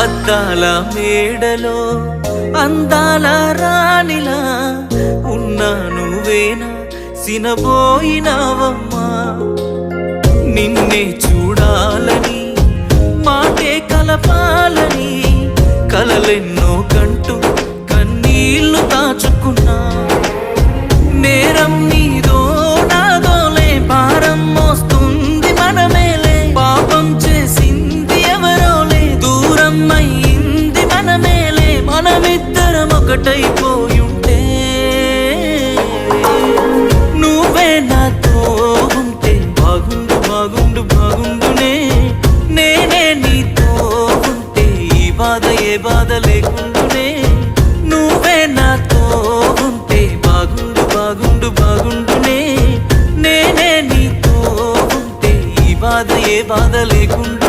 అద్దాల మేడలో అందాల రాణిలా ఉన్నా నువ్వేనా సినబోయినావమ్మా నిన్నే చూడాలని మాటే కలపాలని కలలెన్నో కంటూ కన్నీళ్లు దాచుకున్నా నేరం నీదో నాదోలే భారం మోస్తుంది మనమేలే పాపం చేసింది ఎవరోలే దూరం అయింది మనమేలే మనమిద్దరం ఒకటైపోయుంటే నువ్వే నాతో ఉంటే బాగుండు బాగుండు బాగుండునే నేనే నీతో ఉంటే ఈ బాధ ఏ బాధ లేకుండునే నువ్వే నాతో ఉంటే బాగుండు బాగుండు బాగుండునే నేనే నీతో ఉంటే ఈ బాధ ఏ బాధ లేకుండా